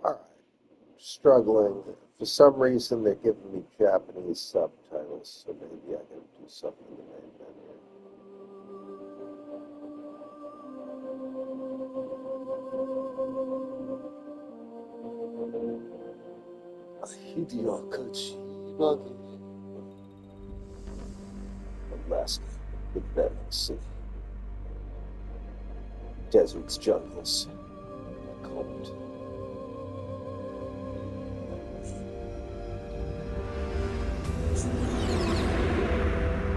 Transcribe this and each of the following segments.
Alright, struggling. For some reason, they're giving me Japanese subtitles, so maybe I gotta do something in the main menu. Hideaki Buggy. Alaska, the Bering Sea. Deserts, jungles, cold.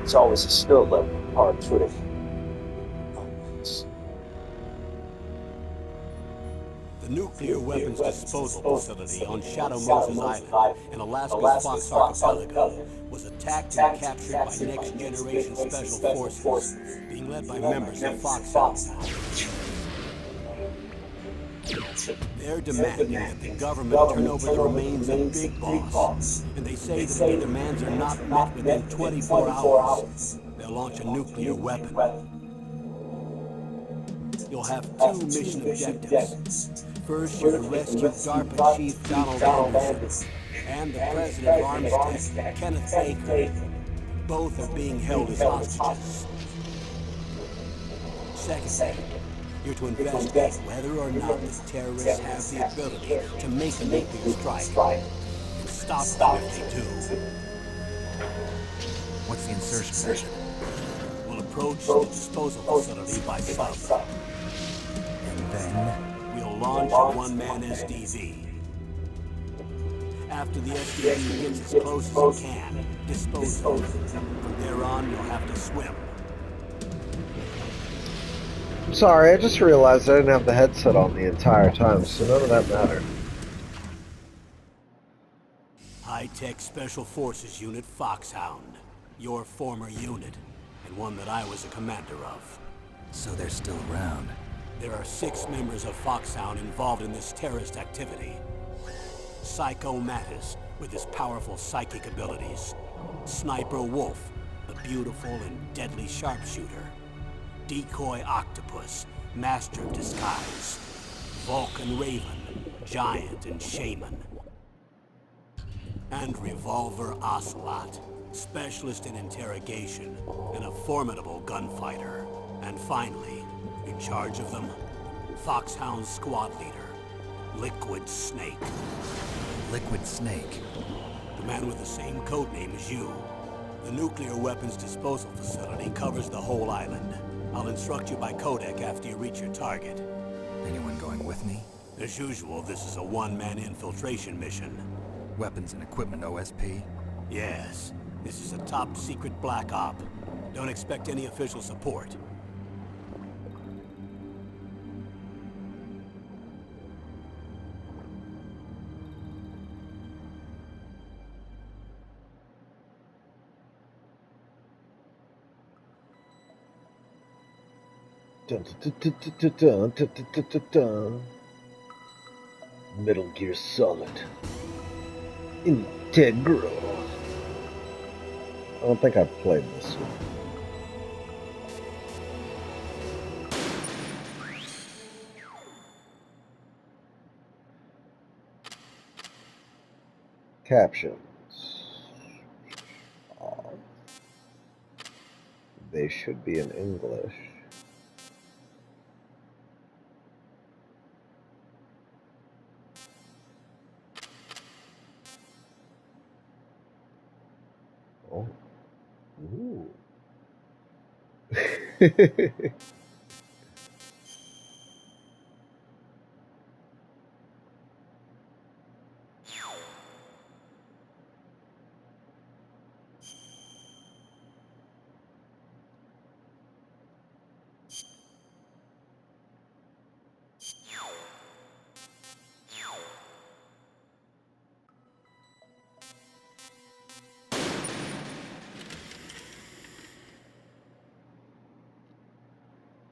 It's always a snow level, hard footing. The nuclear weapons disposal facility on Shadow Moses Island in Alaska's Fox Archipelago was attacked and captured by Next Generation Special Forces, being led by members of Foxhound. They're demanding that the government turn over the remains of Big Boss, and they say that if their demands are not met within 24 hours, they'll launch a nuclear weapon. You'll have two mission objectives. First, you're to rescue DARPA Chief Donald Anderson and the President of Arms Tech, Kenneth Baker. Both are being held as hostages. Second, you're to investigate whether or not the terrorists have the ability to make a nuclear strike and stop them if they do. What's the insertion mission? We'll approach the disposal facility by sub. And then? We'll launch a one-man SDV. After the SDV gets as close as it can, dispose of it. From there on, you'll have to swim. I'm sorry, I just realized I didn't have the headset on the entire time, so none of that mattered. High-Tech Special Forces Unit Foxhound. Your former unit, and one that I was a commander of. So they're still around. There are 6 members of Foxhound involved in this terrorist activity. Psycho Mattis, with his powerful psychic abilities. Sniper Wolf, the beautiful and deadly sharpshooter. Decoy Octopus, master of disguise. Vulcan Raven, giant and shaman. And Revolver Ocelot, specialist in interrogation and a formidable gunfighter. And finally, in charge of them, Foxhound's squad leader, Liquid Snake. Liquid Snake? The man with the same codename as you. The nuclear weapons disposal facility covers the whole island. I'll instruct you by codec after you reach your target. Anyone going with me? As usual, this is a one-man infiltration mission. Weapons and equipment OSP? Yes. This is a top-secret black op. Don't expect any official support. Dun, dun, dun, dun, dun, dun, dun, dun, dun, dun. Metal Gear Solid. Integral. I don't think I've played this one. Captions. They should be in English. Oh. Ooh.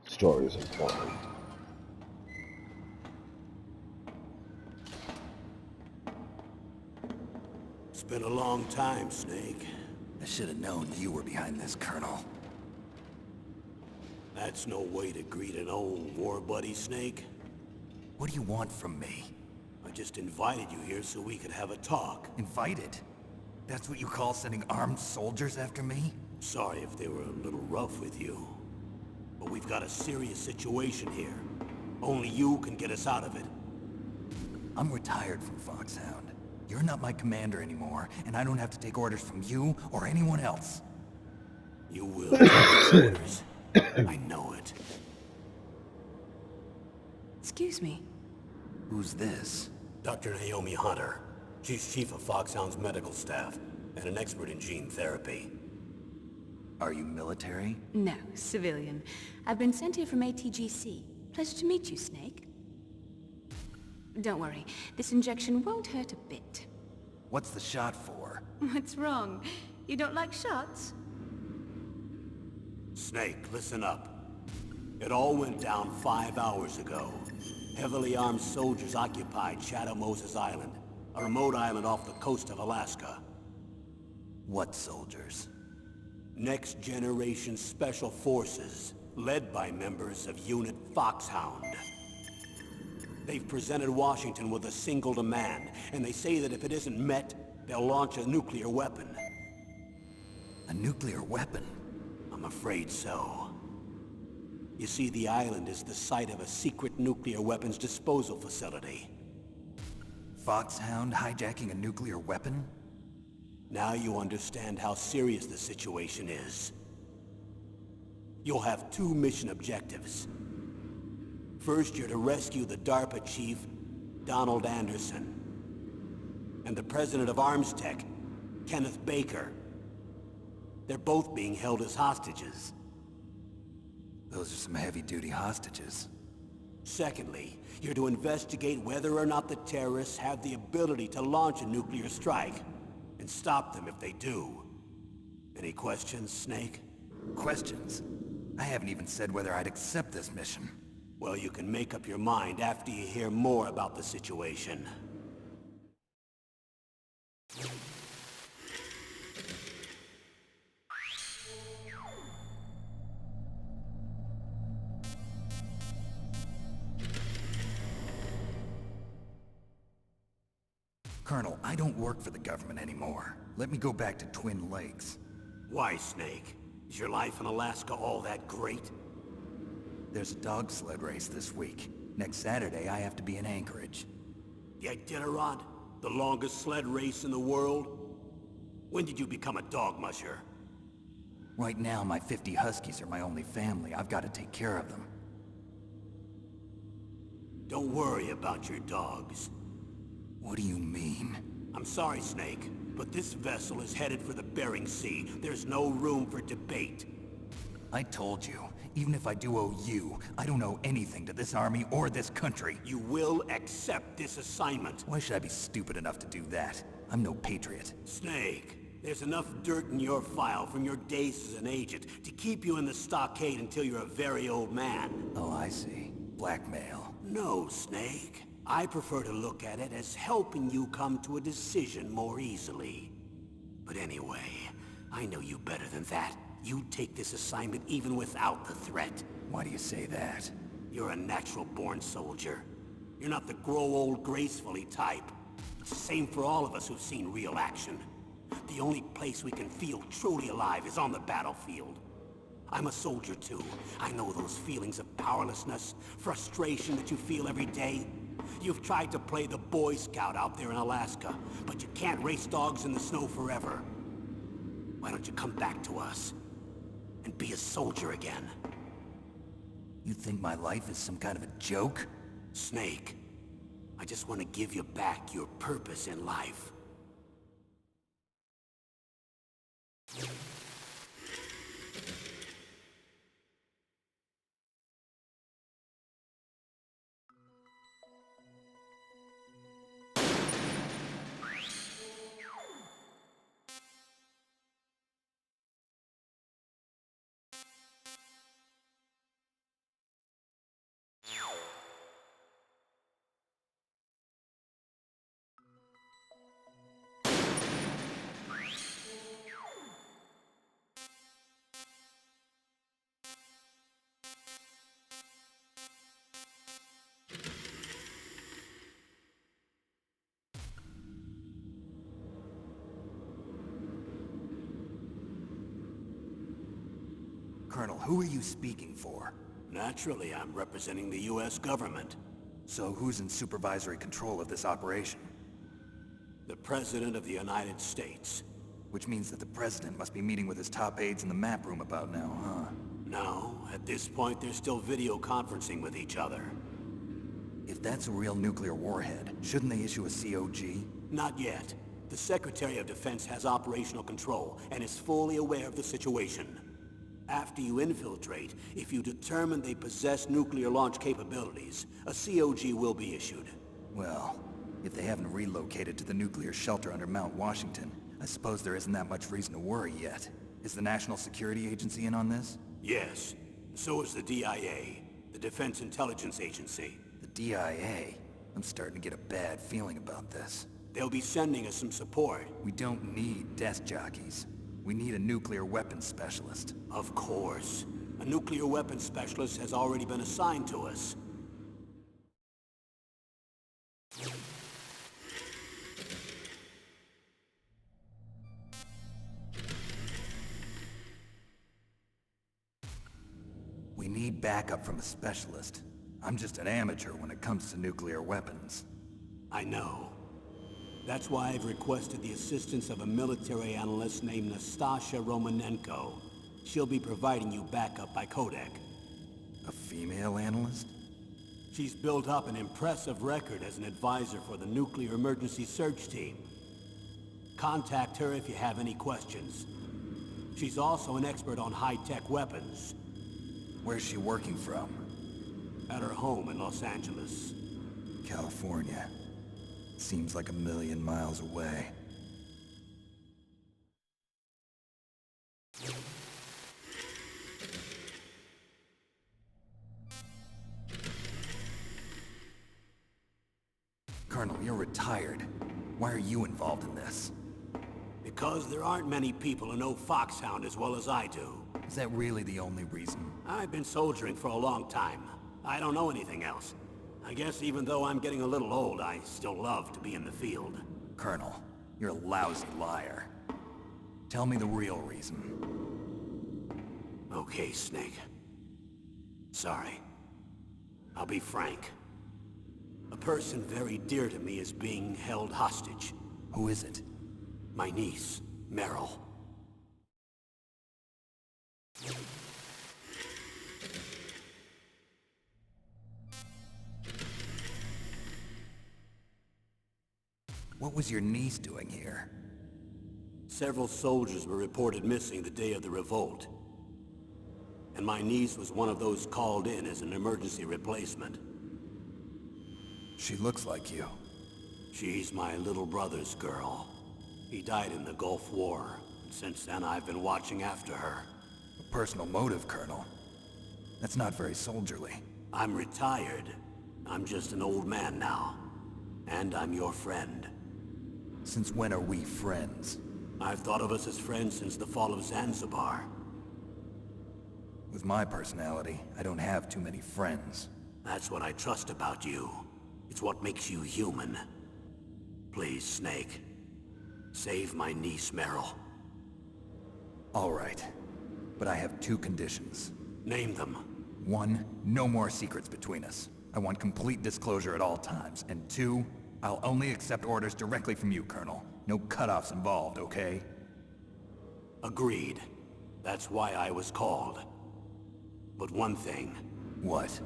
Story is important. It's been a long time, Snake. I should have known you were behind this, Colonel. That's no way to greet an old war buddy, Snake. What do you want from me? I just invited you here so we could have a talk. Invited? That's what you call sending armed soldiers after me? Sorry if they were a little rough with you. But we've got a serious situation here. Only you can get us out of it. I'm retired from Foxhound. You're not my commander anymore, and I don't have to take orders from you or anyone else. You will take these orders. I know it. Excuse me. Who's this? Dr. Naomi Hunter. She's chief of Foxhound's medical staff, and an expert in gene therapy. Are you military? No, civilian. I've been sent here from ATGC. Pleasure to meet you, Snake. Don't worry, this injection won't hurt a bit. What's the shot for? What's wrong? You don't like shots? Snake, listen up. It all went down 5 hours ago. Heavily armed soldiers occupied Shadow Moses Island, a remote island off the coast of Alaska. What soldiers? Next Generation Special Forces, led by members of Unit Foxhound. They've presented Washington with a single demand, and they say that if it isn't met, they'll launch a nuclear weapon. A nuclear weapon? I'm afraid so. You see, the island is the site of a secret nuclear weapons disposal facility. Foxhound hijacking a nuclear weapon? Now you understand how serious the situation is. You'll have 2 mission objectives. First, you're to rescue the DARPA chief, Donald Anderson, and the president of Armstech, Kenneth Baker. They're both being held as hostages. Those are some heavy-duty hostages. Secondly, you're to investigate whether or not the terrorists have the ability to launch a nuclear strike, and stop them if they do. Any questions, Snake? Questions? I haven't even said whether I'd accept this mission. Well, you can make up your mind after you hear more about the situation. Colonel, I don't work for the government anymore. Let me go back to Twin Lakes. Why, Snake? Is your life in Alaska all that great? There's a dog sled race this week. Next Saturday, I have to be in Anchorage. The Iditarod? The longest sled race in the world? When did you become a dog musher? Right now, my 50 Huskies are my only family. I've got to take care of them. Don't worry about your dogs. What do you mean? I'm sorry, Snake, but this vessel is headed for the Bering Sea. There's no room for debate. I told you, even if I do owe you, I don't owe anything to this army or this country. You will accept this assignment. Why should I be stupid enough to do that? I'm no patriot. Snake, there's enough dirt in your file from your days as an agent to keep you in the stockade until you're a very old man. Oh, I see. Blackmail. No, Snake. I prefer to look at it as helping you come to a decision more easily. But anyway, I know you better than that. You'd take this assignment even without the threat. Why do you say that? You're a natural-born soldier. You're not the grow old gracefully type. It's the same for all of us who've seen real action. The only place we can feel truly alive is on the battlefield. I'm a soldier too. I know those feelings of powerlessness, frustration that you feel every day. You've tried to play the Boy Scout out there in Alaska, but you can't race dogs in the snow forever. Why don't you come back to us and be a soldier again? You think my life is some kind of a joke? Snake, I just want to give you back your purpose in life. Colonel, who are you speaking for? Naturally, I'm representing the U.S. government. So who's in supervisory control of this operation? The President of the United States. Which means that the President must be meeting with his top aides in the map room about now, huh? No, at this point they're still video conferencing with each other. If that's a real nuclear warhead, shouldn't they issue a COG? Not yet. The Secretary of Defense has operational control and is fully aware of the situation. After you infiltrate, if you determine they possess nuclear launch capabilities, a COG will be issued. Well, if they haven't relocated to the nuclear shelter under Mount Washington, I suppose there isn't that much reason to worry yet. Is the National Security Agency in on this? Yes. So is the DIA, the Defense Intelligence Agency. The DIA? I'm starting to get a bad feeling about this. They'll be sending us some support. We don't need desk jockeys. We need a nuclear weapons specialist. Of course. A nuclear weapons specialist has already been assigned to us. We need backup from a specialist. I'm just an amateur when it comes to nuclear weapons. I know. That's why I've requested the assistance of a military analyst named Nastasha Romanenko. She'll be providing you backup by Kodak. A female analyst? She's built up an impressive record as an advisor for the Nuclear Emergency Search Team. Contact her if you have any questions. She's also an expert on high-tech weapons. Where's she working from? At her home in Los Angeles. California. Seems like 1,000,000 miles away. Colonel, you're retired. Why are you involved in this? Because there aren't many people who know Foxhound as well as I do. Is that really the only reason? I've been soldiering for a long time. I don't know anything else. I guess even though I'm getting a little old, I still love to be in the field. Colonel, you're a lousy liar. Tell me the real reason. Okay, Snake. Sorry. I'll be frank. A person very dear to me is being held hostage. Who is it? My niece, Meryl. What was your niece doing here? Several soldiers were reported missing the day of the revolt. And my niece was one of those called in as an emergency replacement. She looks like you. She's my little brother's girl. He died in the Gulf War. Since then, I've been watching after her. A personal motive, Colonel. That's not very soldierly. I'm retired. I'm just an old man now. And I'm your friend. Since when are we friends? I've thought of us as friends since the fall of Zanzibar. With my personality, I don't have too many friends. That's what I trust about you. It's what makes you human. Please, Snake. Save my niece, Meryl. All right. But I have 2 conditions. Name them. 1, no more secrets between us. I want complete disclosure at all times. And 2, I'll only accept orders directly from you, Colonel. No cutoffs involved, okay? Agreed. That's why I was called. But one thing. What?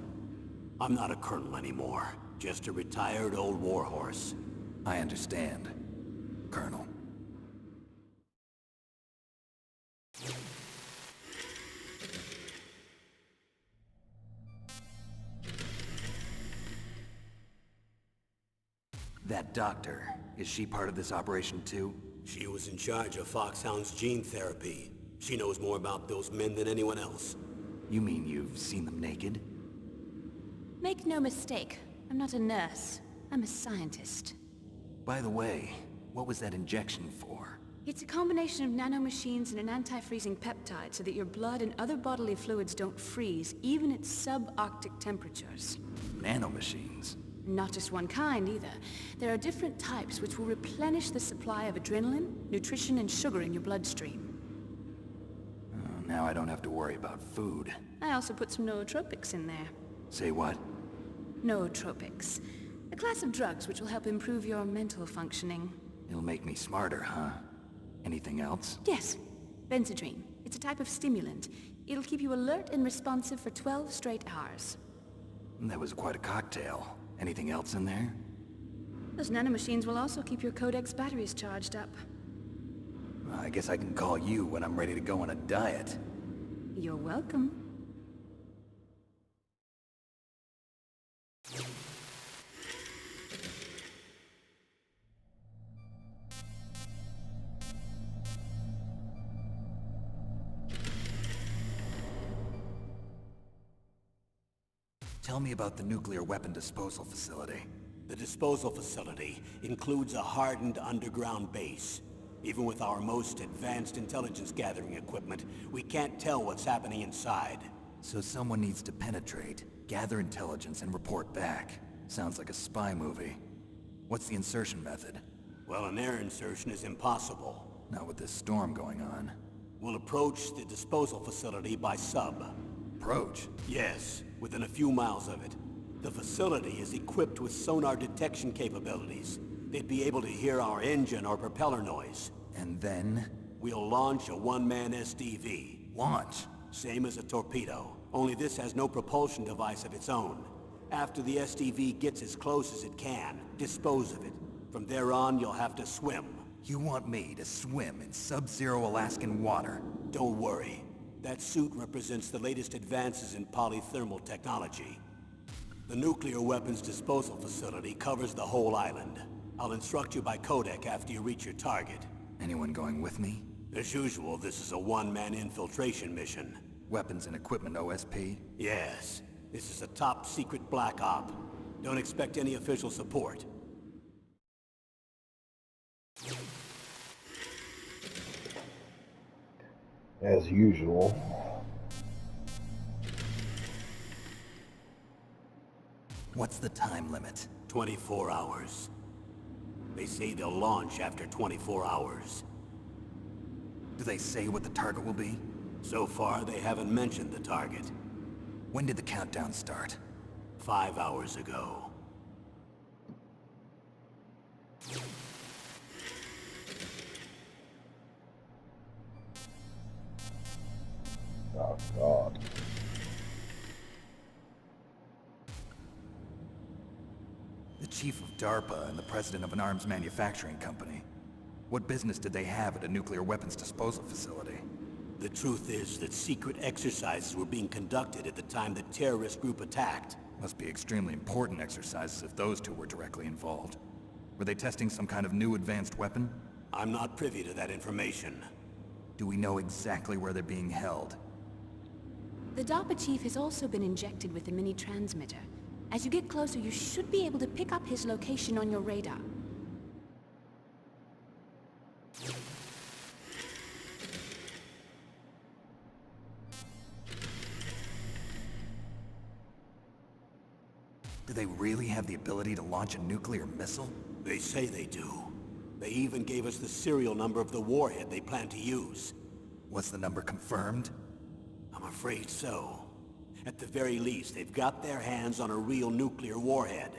I'm not a colonel anymore. Just a retired old warhorse. I understand, Colonel. That doctor, is she part of this operation too? She was in charge of Foxhound's gene therapy. She knows more about those men than anyone else. You mean you've seen them naked? Make no mistake, I'm not a nurse. I'm a scientist. By the way, what was that injection for? It's a combination of nanomachines and an anti-freezing peptide so that your blood and other bodily fluids don't freeze, even at subarctic temperatures. Nanomachines? Not just one kind, either. There are different types which will replenish the supply of adrenaline, nutrition, and sugar in your bloodstream. Now I don't have to worry about food. I also put some nootropics in there. Say what? Nootropics. A class of drugs which will help improve your mental functioning. It'll make me smarter, huh? Anything else? Yes. Benzedrine. It's a type of stimulant. It'll keep you alert and responsive for 12 straight hours. That was quite a cocktail. Anything else in there? Those nanomachines will also keep your Codex batteries charged up. I guess I can call you when I'm ready to go on a diet. You're welcome. Tell me about the nuclear weapon disposal facility. The disposal facility includes a hardened underground base. Even with our most advanced intelligence gathering equipment, we can't tell what's happening inside. So someone needs to penetrate, gather intelligence, and report back. Sounds like a spy movie. What's the insertion method? Well, an air insertion is impossible. Not with this storm going on. We'll approach the disposal facility by sub. Approach? Yes, within a few miles of it. The facility is equipped with sonar detection capabilities. They'd be able to hear our engine or propeller noise. And then? We'll launch a one-man SDV. Launch? Same as a torpedo, only this has no propulsion device of its own. After the SDV gets as close as it can, dispose of it. From there on, you'll have to swim. You want me to swim in sub-zero Alaskan water? Don't worry. That suit represents the latest advances in polythermal technology. The nuclear weapons disposal facility covers the whole island. I'll instruct you by codec after you reach your target. Anyone going with me? As usual, this is a one-man infiltration mission. Weapons and equipment OSP? Yes. This is a top-secret black op. Don't expect any official support. As usual. What's the time limit? 24 hours. They say they'll launch after 24 hours. Do they say what the target will be? So far, they haven't mentioned the target. When did the countdown start? 5 hours ago. Oh, God. The chief of DARPA and the president of an arms manufacturing company. What business did they have at a nuclear weapons disposal facility? The truth is that secret exercises were being conducted at the time the terrorist group attacked. Must be extremely important exercises if those two were directly involved. Were they testing some kind of new advanced weapon? I'm not privy to that information. Do we know exactly where they're being held? The DARPA chief has also been injected with a mini-transmitter. As you get closer, you should be able to pick up his location on your radar. Do they really have the ability to launch a nuclear missile? They say they do. They even gave us the serial number of the warhead they plan to use. Was the number confirmed? I'm afraid so. At the very least, they've got their hands on a real nuclear warhead.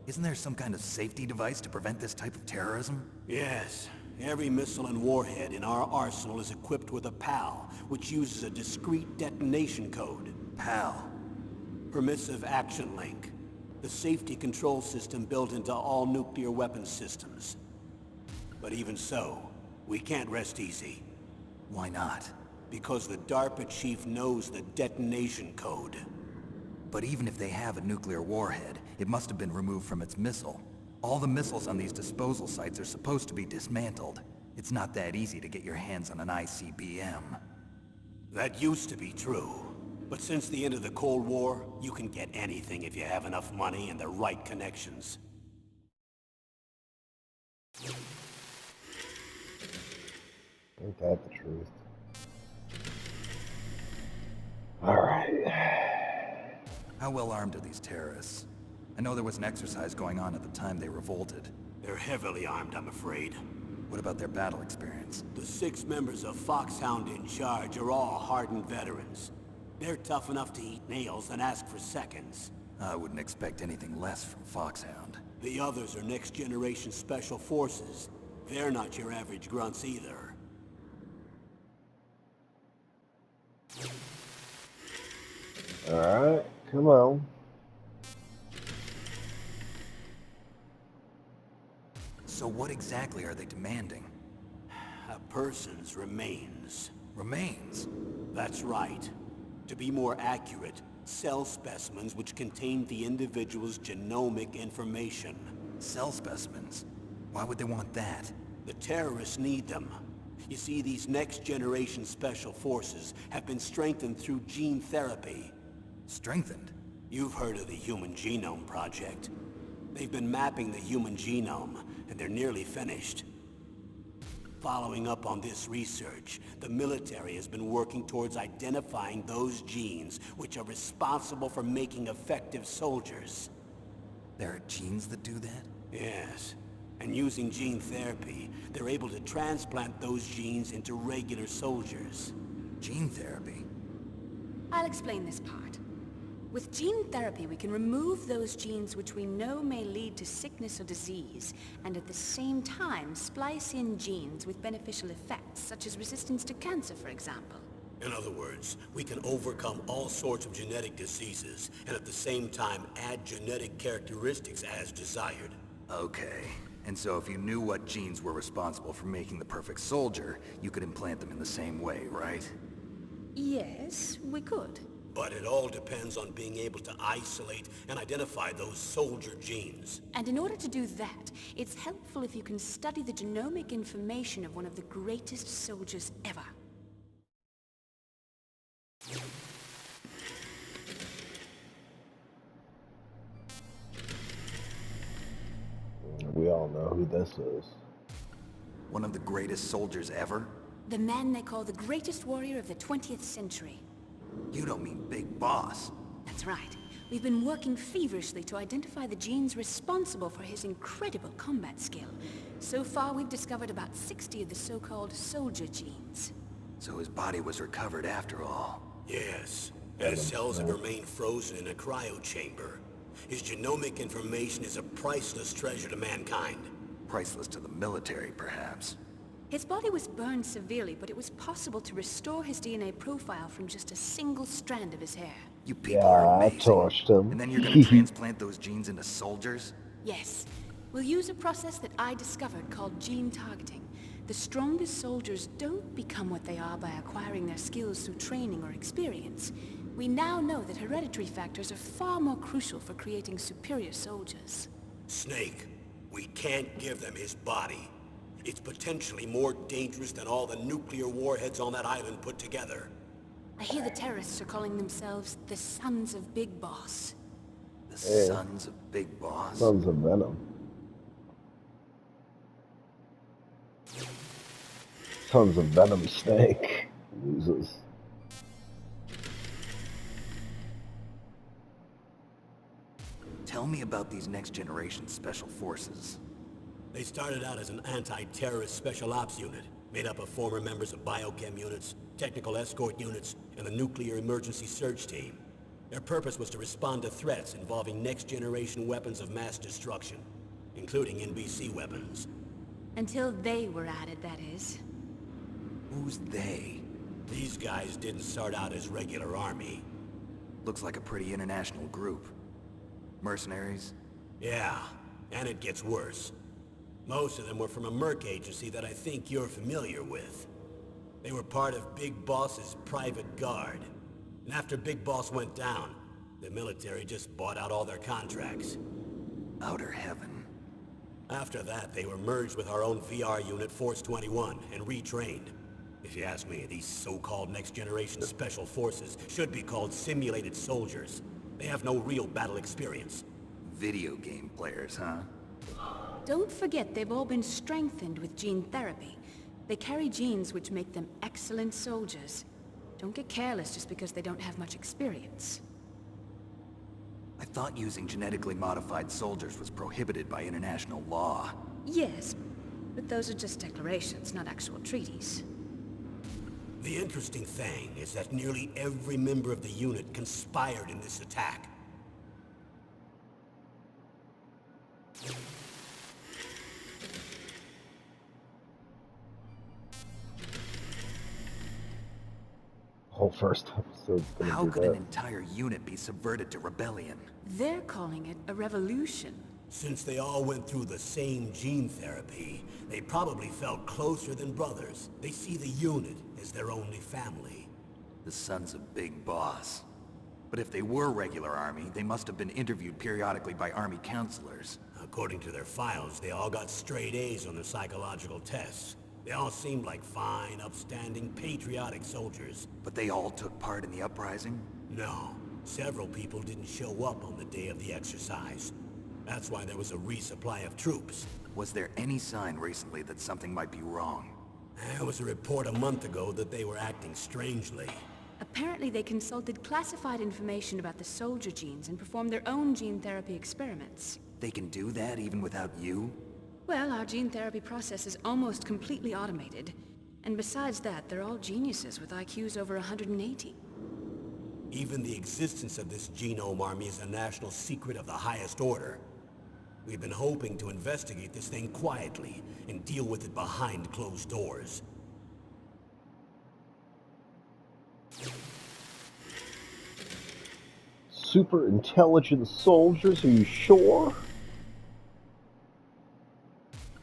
Isn't there some kind of safety device to prevent this type of terrorism? Yes. Every missile and warhead in our arsenal is equipped with a PAL, which uses a discrete detonation code. PAL. Permissive Action Link. The safety control system built into all nuclear weapons systems. But even so, we can't rest easy. Why not? Because the DARPA chief knows the detonation code. But even if they have a nuclear warhead, it must have been removed from its missile. All the missiles on these disposal sites are supposed to be dismantled. It's not that easy to get your hands on an ICBM. That used to be true. But since the end of the Cold War, you can get anything if you have enough money and the right connections. Ain't that the truth? Alright. How well armed are these terrorists? I know there was an exercise going on at the time they revolted. They're heavily armed, I'm afraid. What about their battle experience? The 6 members of Foxhound in charge are all hardened veterans. They're tough enough to eat nails and ask for seconds. I wouldn't expect anything less from Foxhound. The others are next-generation special forces. They're not your average grunts either. Alright, come on. So what exactly are they demanding? A person's remains. Remains? That's right. To be more accurate, cell specimens which contain the individual's genomic information. Cell specimens? Why would they want that? The terrorists need them. You see, these next-generation special forces have been strengthened through gene therapy. Strengthened? You've heard of the Human Genome Project. They've been mapping the human genome, and they're nearly finished. Following up on this research, the military has been working towards identifying those genes which are responsible for making effective soldiers. There are genes that do that? Yes. And using gene therapy, they're able to transplant those genes into regular soldiers. Gene therapy? I'll explain this part. With gene therapy, we can remove those genes which we know may lead to sickness or disease, and at the same time splice in genes with beneficial effects, such as resistance to cancer, for example. In other words, we can overcome all sorts of genetic diseases, and at the same time add genetic characteristics as desired. Okay. And so if you knew what genes were responsible for making the perfect soldier, you could implant them in the same way, right? Yes, we could. But it all depends on being able to isolate and identify those soldier genes. And in order to do that, it's helpful if you can study the genomic information of one of the greatest soldiers ever. We all know who this is. One of the greatest soldiers ever? The man they call the greatest warrior of the 20th century. You don't mean Big Boss. That's right. We've been working feverishly to identify the genes responsible for his incredible combat skill. So far, we've discovered about 60 of the so-called soldier genes. So his body was recovered after all. Yes, and his cells have remained frozen in a cryo chamber. His genomic information is a priceless treasure to mankind. Priceless to the military, perhaps. His body was burned severely, but it was possible to restore his DNA profile from just a single strand of his hair. You people Yeah, are I amazing. torched him. And then you're gonna transplant those genes into soldiers? Yes. We'll use a process that I discovered called gene targeting. The strongest soldiers don't become what they are by acquiring their skills through training or experience. We now know that hereditary factors are far more crucial for creating superior soldiers. Snake, we can't give them his body. It's potentially more dangerous than all the nuclear warheads on that island put together. I hear the terrorists are calling themselves the Sons of Big Boss. The Sons of Big Boss? Sons of Venom. Sons of Venom Snake. Loses. Tell me about these next-generation special forces. They started out as an anti-terrorist special ops unit, made up of former members of biochem units, technical escort units, and the nuclear emergency surge team. Their purpose was to respond to threats involving next-generation weapons of mass destruction, including NBC weapons. Until they were added, that is. Who's they? These guys didn't start out as regular army. Looks like a pretty international group. Mercenaries? Yeah, and it gets worse. Most of them were from a merc agency that I think you're familiar with. They were part of Big Boss's private guard. And after Big Boss went down, the military just bought out all their contracts. Outer heaven. After that, they were merged with our own VR unit, Force 21, and retrained. If you ask me, these so-called next-generation special forces should be called simulated soldiers. They have no real battle experience. Video game players, huh? Don't forget they've all been strengthened with gene therapy. They carry genes which make them excellent soldiers. Don't get careless just because they don't have much experience. I thought using genetically modified soldiers was prohibited by international law. Yes, but But those are just declarations, not actual treaties. The interesting thing is that nearly every member of the unit conspired in this attack. Whole first episode's gonna How be could that. an entire unit be subverted to rebellion? They're calling it a revolution. Since they all went through the same gene therapy, they probably felt closer than brothers. They see the unit as their only family. The sons of Big Boss. But if they were regular army, they must have been interviewed periodically by army counselors. According to their files, they all got straight A's on their psychological tests. They all seemed like fine, upstanding, patriotic soldiers. But they all took part in the uprising? No, several people didn't show up on the day of the exercise. That's why there was a resupply of troops. Was there any sign recently that something might be wrong? There was a report a month ago that they were acting strangely. Apparently they consulted classified information about the soldier genes and performed their own gene therapy experiments. They can do that even without you? Well, our gene therapy process is almost completely automated. And besides that, they're all geniuses with IQs over 180. Even the existence of this genome army is a national secret of the highest order. We've been hoping to investigate this thing quietly and deal with it behind closed doors. Super intelligent soldiers, are you sure?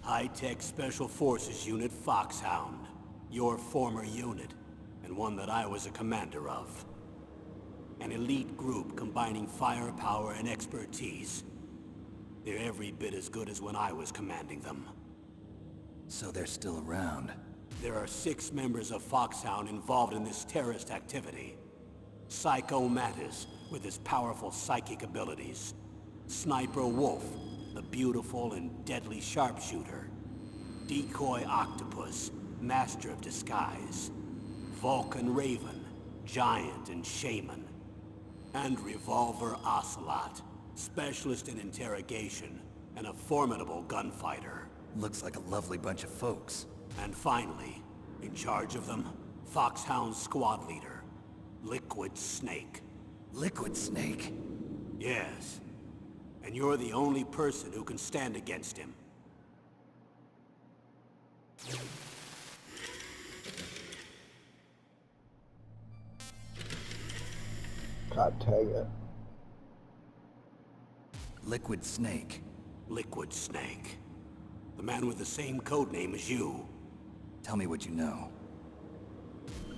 High-tech Special Forces Unit Foxhound. Your former unit, and one that I was a commander of. An elite group combining firepower and expertise. They're every bit as good as when I was commanding them. So they're still around. There are 6 members of Foxhound involved in this terrorist activity. Psycho Mattis, with his powerful psychic abilities. Sniper Wolf, the beautiful and deadly sharpshooter. Decoy Octopus, master of disguise. Vulcan Raven, giant and shaman. And Revolver Ocelot, specialist in interrogation and a formidable gunfighter. Looks like a lovely bunch of folks. And finally, in charge of them, Foxhound's squad leader, Liquid Snake. Liquid Snake? Yes. And you're the only person who can stand against him. God dang it. Liquid Snake. Liquid Snake. The man with the same code name as you. Tell me what you know.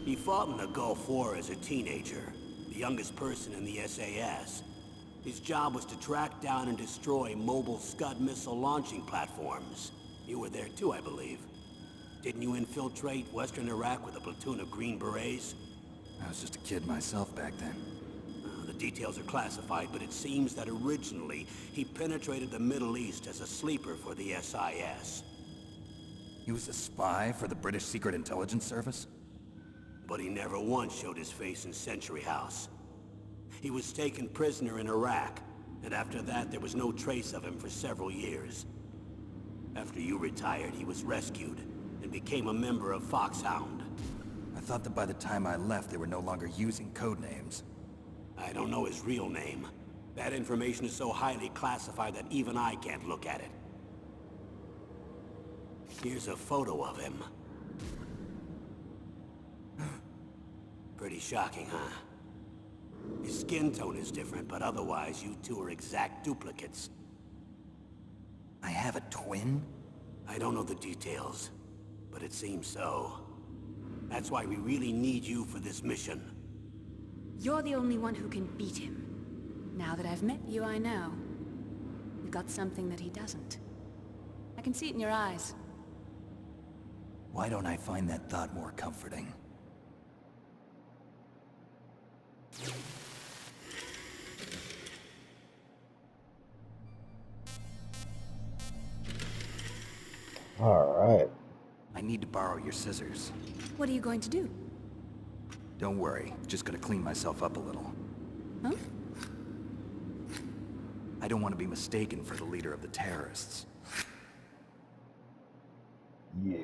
He fought in the Gulf War as a teenager, the youngest person in the SAS. His job was to track down and destroy mobile Scud missile launching platforms. You were there too, I believe. Didn't you infiltrate Western Iraq with a platoon of Green Berets? I was just a kid myself back then. The details are classified, but it seems that originally he penetrated the Middle East as a sleeper for the SIS. He was a spy for the British Secret Intelligence Service? But he never once showed his face in Century House. He was taken prisoner in Iraq, and after that there was no trace of him for several years. After you retired, he was rescued and became a member of Foxhound. I thought that by the time I left, they were no longer using code names. I don't know his real name. That information is so highly classified that even I can't look at it. Here's a photo of him. Pretty shocking, huh? His skin tone is different, but otherwise you two are exact duplicates. I have a twin? I don't know the details, but it seems so. That's why we really need you for this mission. You're the only one who can beat him. Now that I've met you, I know. You've got something that he doesn't. I can see it in your eyes. Why don't I find that thought more comforting? Alright. I need to borrow your scissors. What are you going to do? Don't worry, just gonna clean myself up a little. Huh? I don't want to be mistaken for the leader of the terrorists. Yeah.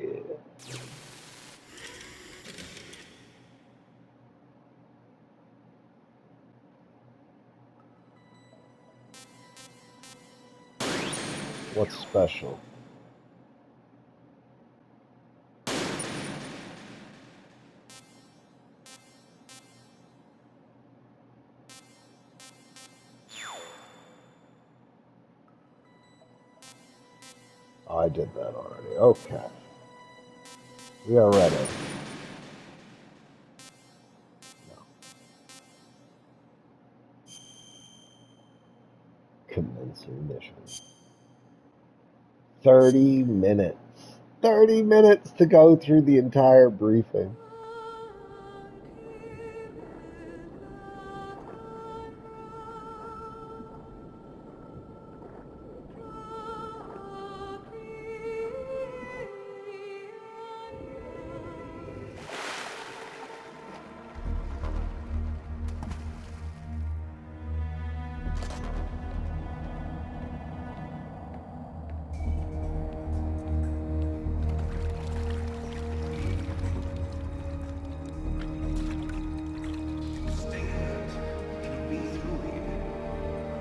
What's special? Oh, I did that already. Okay. We are ready. No. Commencing mission. 30 minutes. 30 minutes to go through the entire briefing.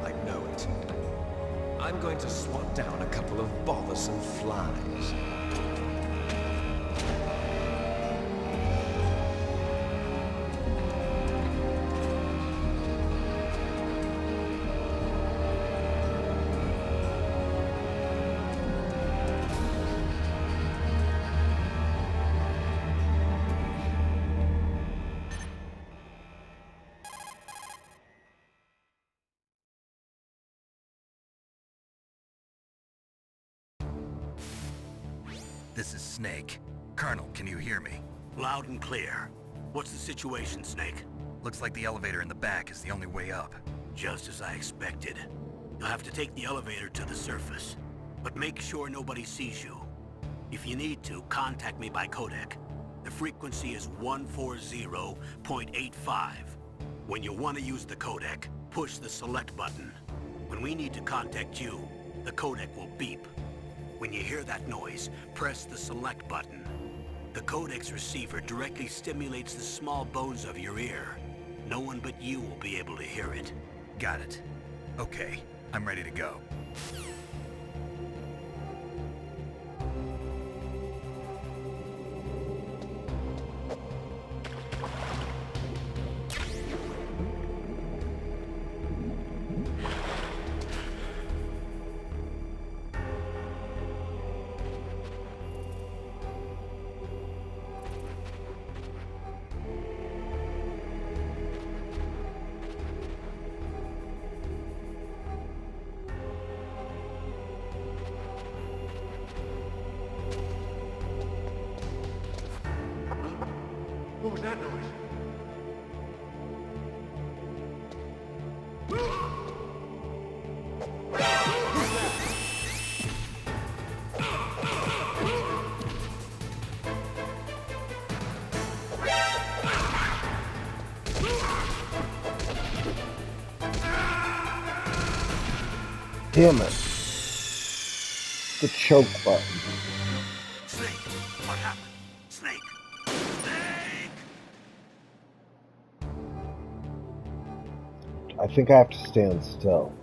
I know it. I'm going to swat down a couple of bothersome flies. This is Snake. Colonel, can you hear me? Loud and clear. What's the situation, Snake? Looks like the elevator in the back is the only way up. Just as I expected. You'll have to take the elevator to the surface. But make sure nobody sees you. If you need to, contact me by codec. The frequency is 140.85. When you want to use the codec, push the select button. When we need to contact you, the codec will beep. When you hear that noise, press the select button. The codec's receiver directly stimulates the small bones of your ear. No one but you will be able to hear it. Got it. Okay, I'm ready to go. What was that noise? Damn it. The choke button. Snake, what happened? Snake! Snake! I think I have to stand still.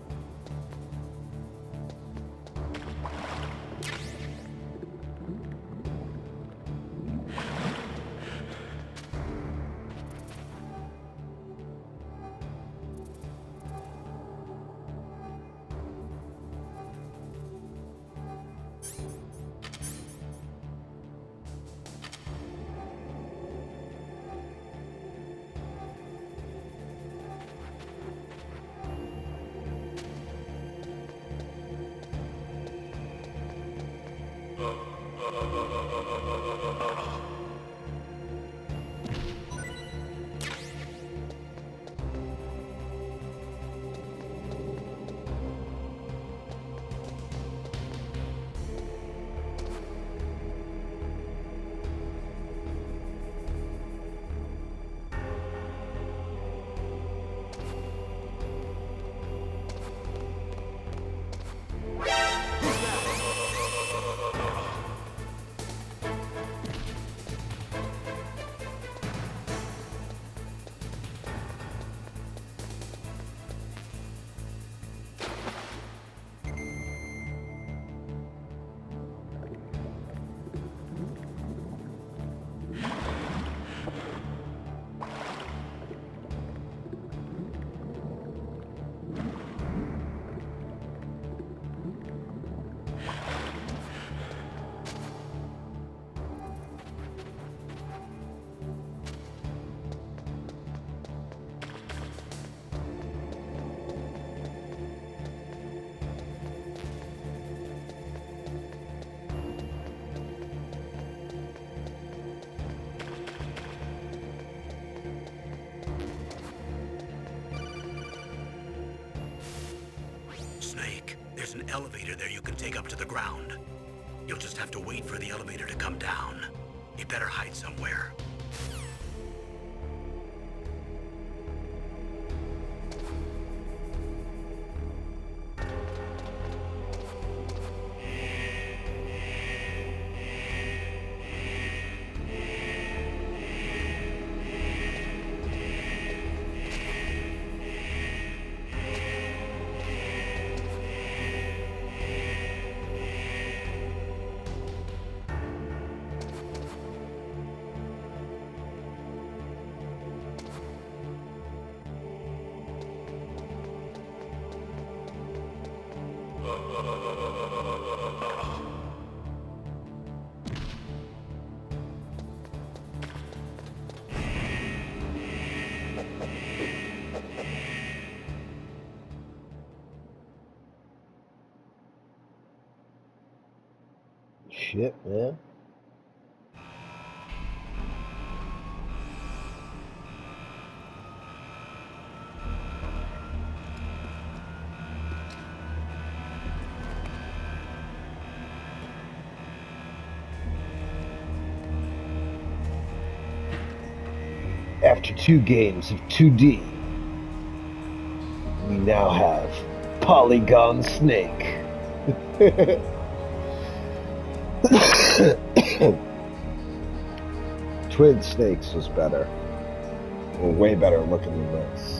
There's an elevator there you can take up to the ground. You'll just have to wait for the elevator to come down. You better hide somewhere. Shit, man. After 2 games of 2D, we now have Polygon Snake. Twin Snakes was better. Or way better looking than this.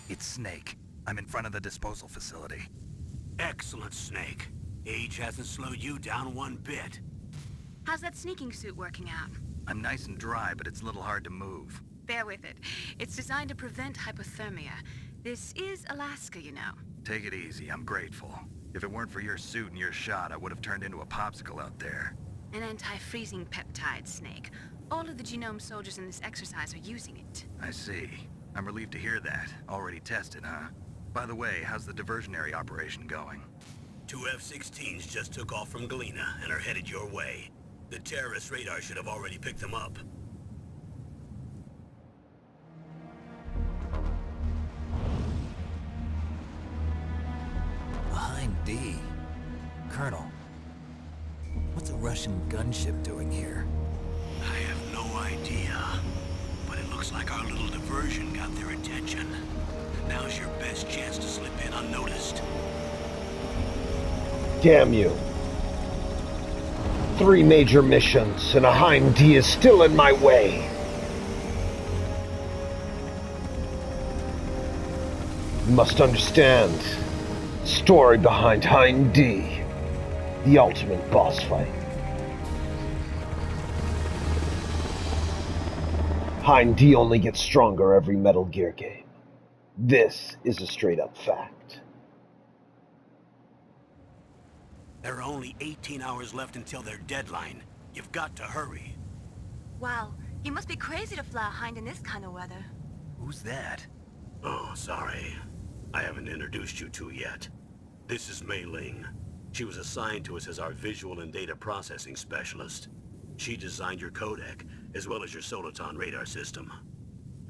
It's Snake. I'm in front of the disposal facility. Excellent, Snake. Age hasn't slowed you down one bit. How's that sneaking suit working out? I'm nice and dry, but it's a little hard to move. Bear with it. It's designed to prevent hypothermia. This is Alaska, you know. Take it easy, I'm grateful. If it weren't for your suit and your shot, I would have turned into a popsicle out there. An anti-freezing peptide, Snake. All of the genome soldiers in this exercise are using it. I see. I'm relieved to hear that. Already tested, huh? By the way, how's the diversionary operation going? 2 F-16s just took off from Galena and are headed your way. The terrorist radar should have already picked them up. Behind D. Colonel, what's a Russian gunship doing here? I have no idea. But it looks like our little diversion got their attention. Now's your best chance to slip in unnoticed. Damn you. 3 major missions, and a Hind D is still in my way. You must understand the story behind Hind D, the ultimate boss fight. Hind D only gets stronger every Metal Gear game. This is a straight-up fact. There are only 18 hours left until their deadline. You've got to hurry. Wow, you must be crazy to fly a Hind in this kind of weather. Who's that? Oh, sorry. I haven't introduced you to yet. This is Mei Ling. She was assigned to us as our visual and data processing specialist. She designed your codec, as well as your Soliton radar system.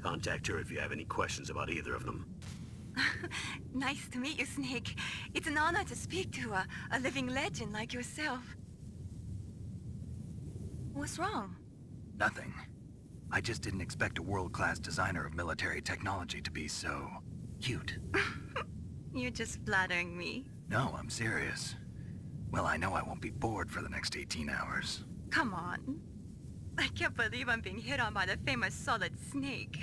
Contact her if you have any questions about either of them. Nice to meet you, Snake. It's an honor to speak to a living legend like yourself. What's wrong? Nothing. I just didn't expect a world-class designer of military technology to be so cute. You're just flattering me. No, I'm serious. Well, I know I won't be bored for the next 18 hours. Come on. I can't believe I'm being hit on by the famous Solid Snake.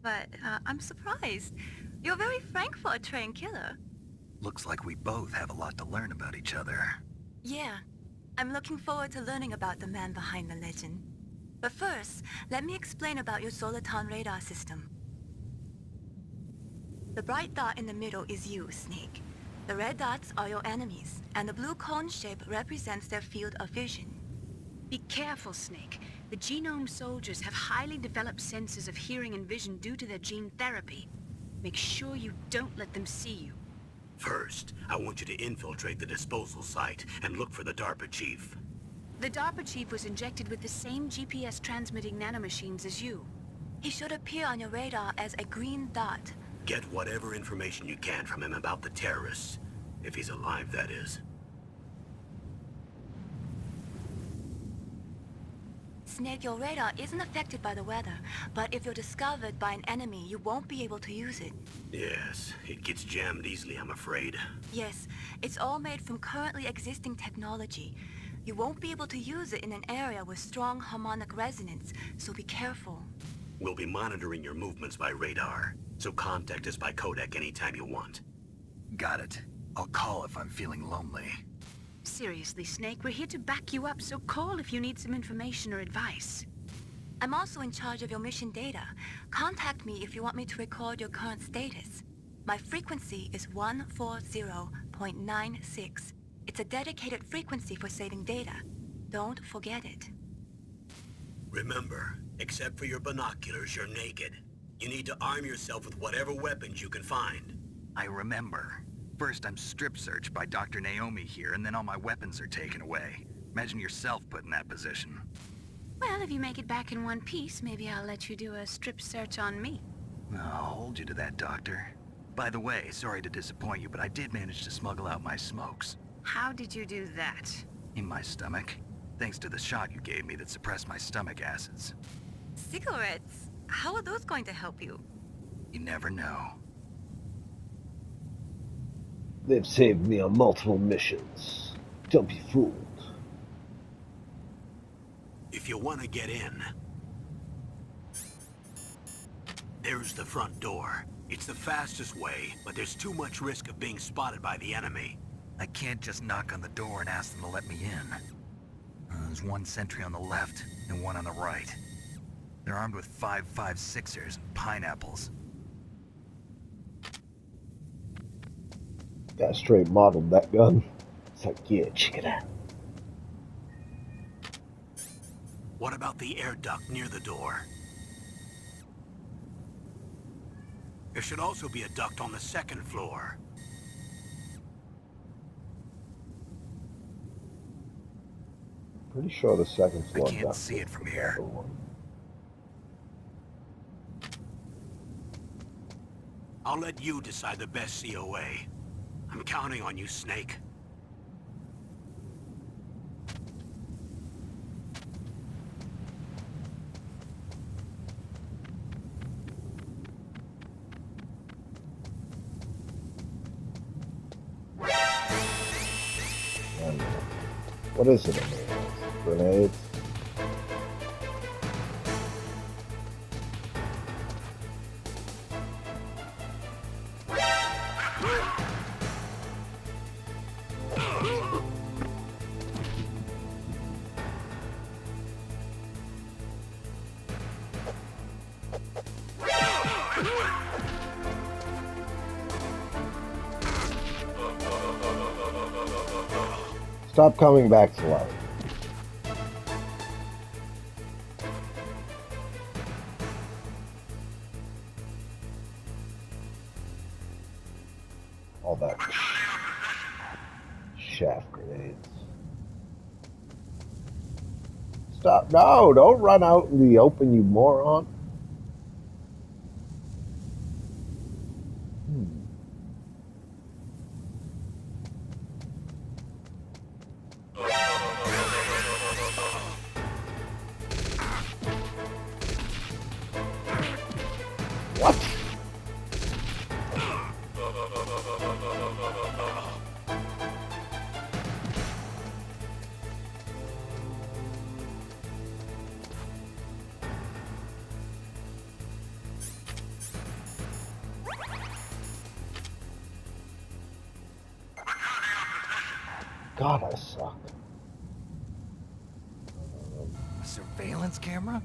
but I'm surprised. You're very frank for a trained killer. Looks like we both have a lot to learn about each other. Yeah, I'm looking forward to learning about the man behind the legend. But first, let me explain about your Soliton radar system. The bright dot in the middle is you, Snake. The red dots are your enemies, and the blue cone shape represents their field of vision. Be careful, Snake. The genome soldiers have highly developed senses of hearing and vision due to their gene therapy. Make sure you don't let them see you. First, I want you to infiltrate the disposal site and look for the DARPA chief. The DARPA chief was injected with the same GPS transmitting nanomachines as you. He should appear on your radar as a green dot. Get whatever information you can from him about the terrorists. If he's alive, that is. Snake, your radar isn't affected by the weather, but if you're discovered by an enemy, you won't be able to use it. Yes, it gets jammed easily, I'm afraid. Yes, it's all made from currently existing technology. You won't be able to use it in an area with strong harmonic resonance, so be careful. We'll be monitoring your movements by radar, so contact us by codec anytime you want. Got it. I'll call if I'm feeling lonely. Seriously, Snake, we're here to back you up, so call if you need some information or advice. I'm also in charge of your mission data. Contact me if you want me to record your current status. My frequency is 140.96. It's a dedicated frequency for saving data. Don't forget it. Remember, except for your binoculars, you're naked. You need to arm yourself with whatever weapons you can find. I remember. First, I'm strip searched by Dr. Naomi here, and then all my weapons are taken away. Imagine yourself put in that position. Well, if you make it back in one piece, maybe I'll let you do a strip search on me. I'll hold you to that, Doctor. By the way, sorry to disappoint you, but I did manage to smuggle out my smokes. How did you do that? In my stomach. Thanks to the shot you gave me that suppressed my stomach acids. Cigarettes? How are those going to help you? You never know. They've saved me on multiple missions. Don't be fooled. If you want to get in, there's the front door. It's the fastest way, but there's too much risk of being spotted by the enemy. I can't just knock on the door and ask them to let me in. There's one sentry on the left and one on the right. They're armed with 5.56ers and pineapples. Got straight modeled that gun. It's like, yeah, check it out. What about the air duct near the door? There should also be a duct on the second floor. Pretty sure the second floor. I can't see it from here. I'll let you decide the best COA. I'm counting on you, Snake. What is it? Grenades? Stop coming back to life. All that shaft grenades. Stop. No, don't run out in the open, you moron. What? God, I suck. A surveillance camera?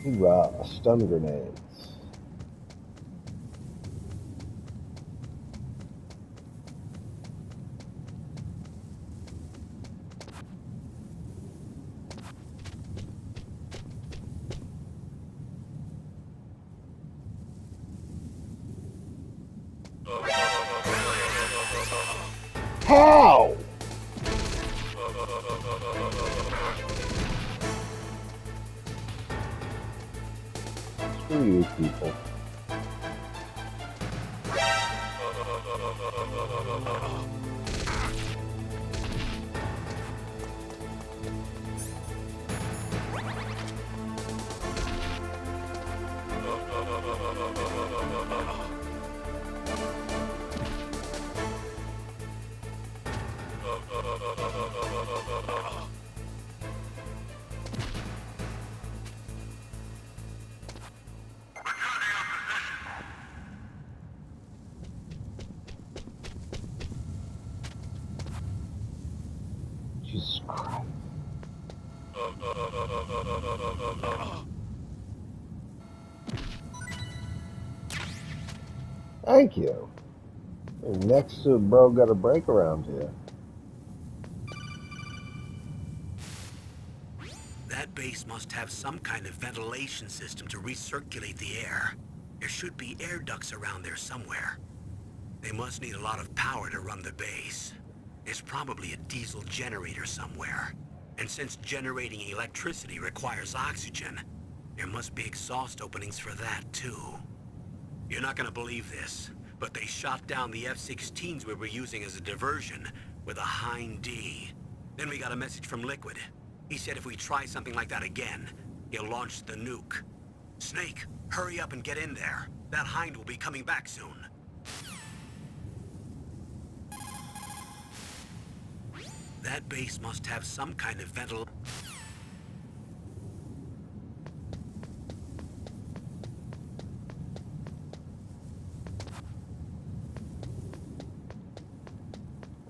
Hoorah, stun grenades. How? Screw you people. Jesus Christ. Thank you. Next to bro got a break around here. That base must have some kind of ventilation system to recirculate the air. There should be air ducts around there somewhere. They must need a lot of power to run the base. There's probably a diesel generator somewhere. And since generating electricity requires oxygen, there must be exhaust openings for that too. You're not gonna believe this, but they shot down the F-16s we were using as a diversion with a Hind D. Then we got a message from Liquid. He said if we try something like that again, he'll launch the nuke. Snake, hurry up and get in there. That Hind will be coming back soon. That base must have some kind of ventilation.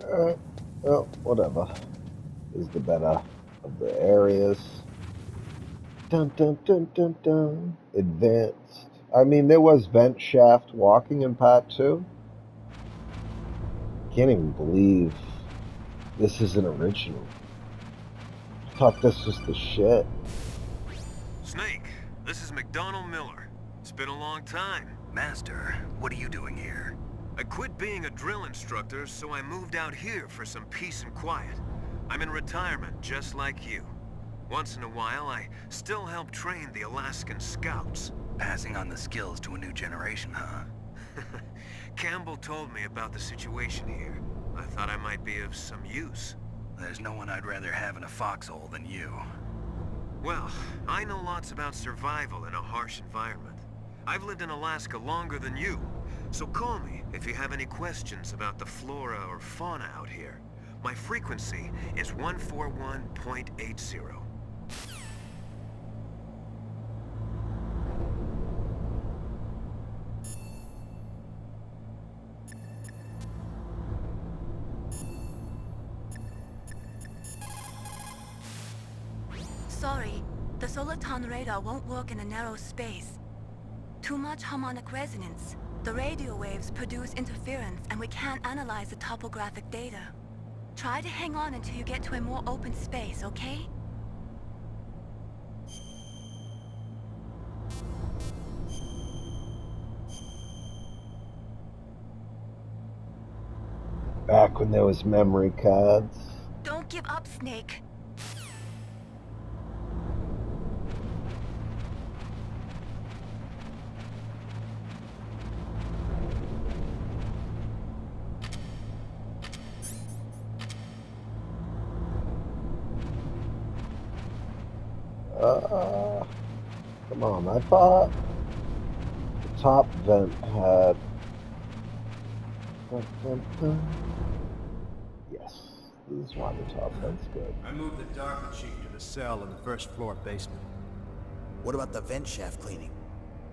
Alright, well, whatever. Is the better of the areas. Dun dun dun dun dun. Advanced. I mean, there was vent shaft walking in part 2. Can't even believe this is an original. I thought this was the shit. Snake, this is McDonald Miller. It's been a long time. Master, what are you doing here? I quit being a drill instructor, so I moved out here for some peace and quiet. I'm in retirement, just like you. Once in a while, I still help train the Alaskan Scouts. Passing on the skills to a new generation, huh? Campbell told me about the situation here. I thought I might be of some use. There's no one I'd rather have in a foxhole than you. Well, I know lots about survival in a harsh environment. I've lived in Alaska longer than you, so call me if you have any questions about the flora or fauna out here. My frequency is 141.80. Sorry, the Soliton radar won't work in a narrow space. Too much harmonic resonance. The radio waves produce interference and we can't analyze the topographic data. Try to hang on until you get to a more open space, okay? Back when there was memory cards. Don't give up, Snake. Come on, I thought the top vent had... Dun, dun, dun. Yes, this is why the top vent's good. I moved the Darker Chief to the cell in the first floor basement. What about the vent shaft cleaning?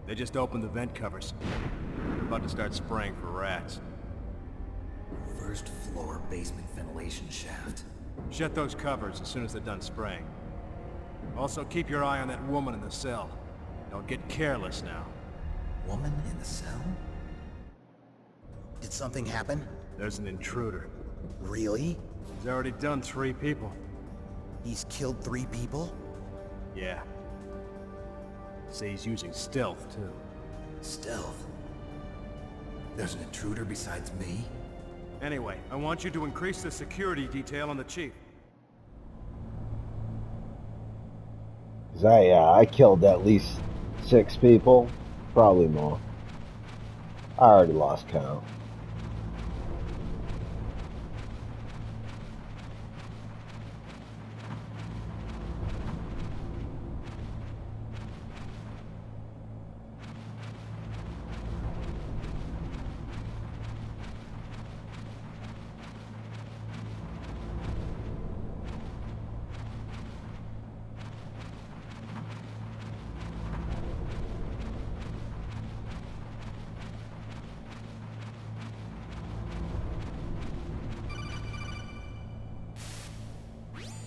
They just opened the vent covers. They're about to start spraying for rats. First floor basement ventilation shaft. Shut those covers as soon as they're done spraying. Also, keep your eye on that woman in the cell. Don't get careless now. Woman in the cell? Did something happen? There's an intruder. Really? He's already done 3 people. He's killed 3 people? Yeah. Say he's using stealth, too. Stealth? There's an intruder besides me? Anyway, I want you to increase the security detail on the Chief. I killed at least 6 people. Probably more. I already lost count.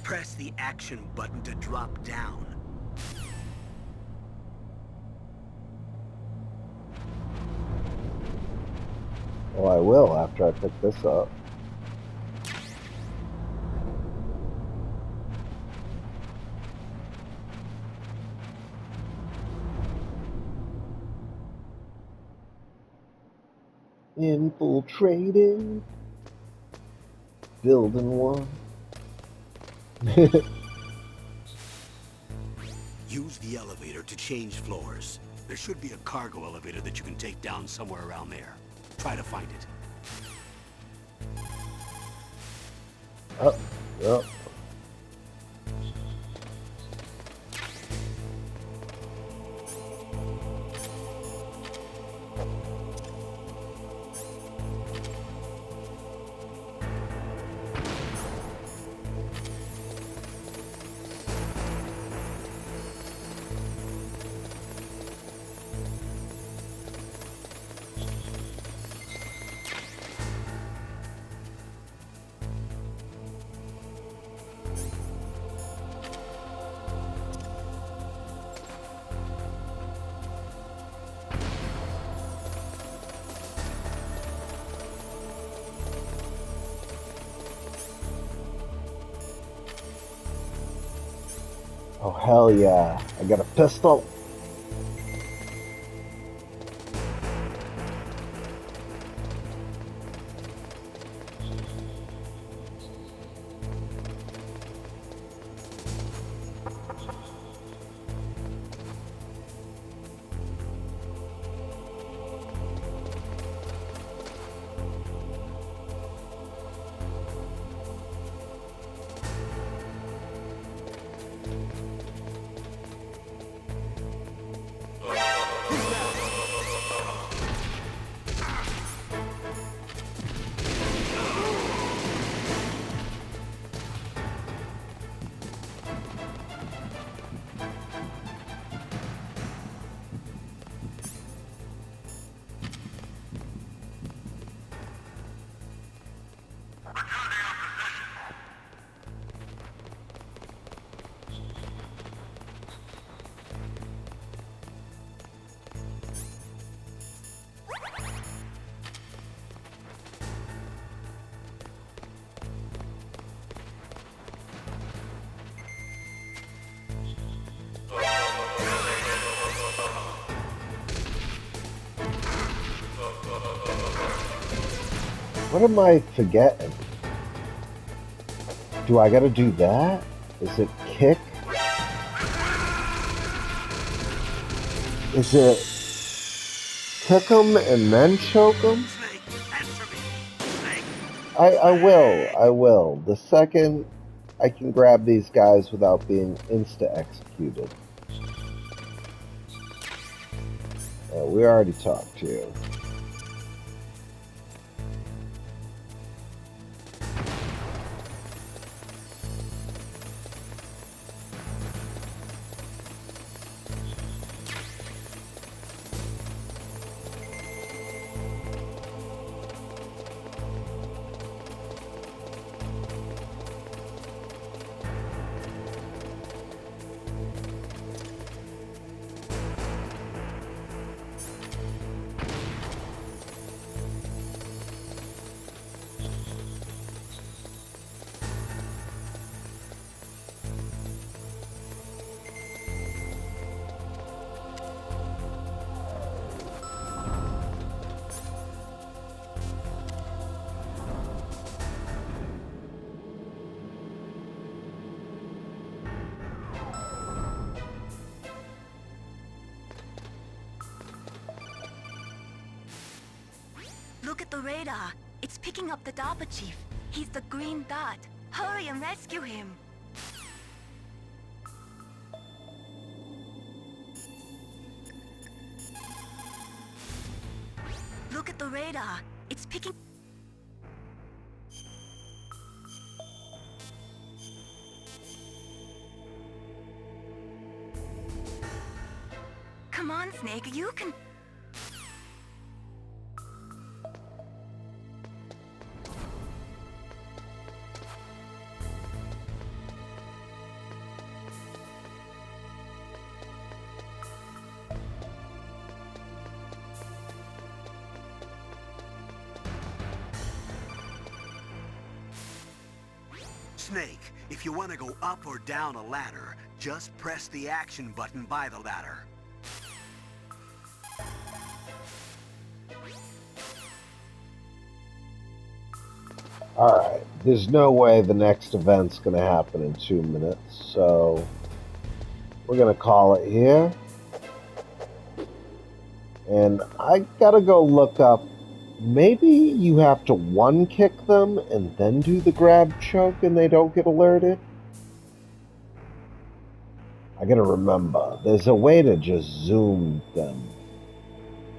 Press the action button to drop down. Well, I will after I pick this up. Infiltrated. Building 1. Use the elevator to change floors. There should be a cargo elevator that you can take down somewhere around there. Try to find it. Oh, yep. Oh, hell yeah. I got a pistol. What am I forgetting? Do I gotta do that? Is it kick? Is it kick him and then choke him? Snake, answer me. Snake. I will. The second I can grab these guys without being insta-executed. We already talked to you. Look at the radar. It's picking up the DARPA chief. He's the green dot. Hurry and rescue him. Look at the radar. It's picking... Come on, Snake, you can... Snake, if you want to go up or down a ladder, just press the action button by the ladder. Alright, there's no way the next event's going to happen in 2 minutes, so we're going to call it here. And I gotta go look up, maybe you have to one-kick them and then do the grab choke and they don't get alerted? I gotta remember, there's a way to just zoom them.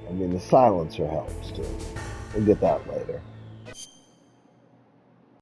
I mean, the silencer helps too. We'll get that later.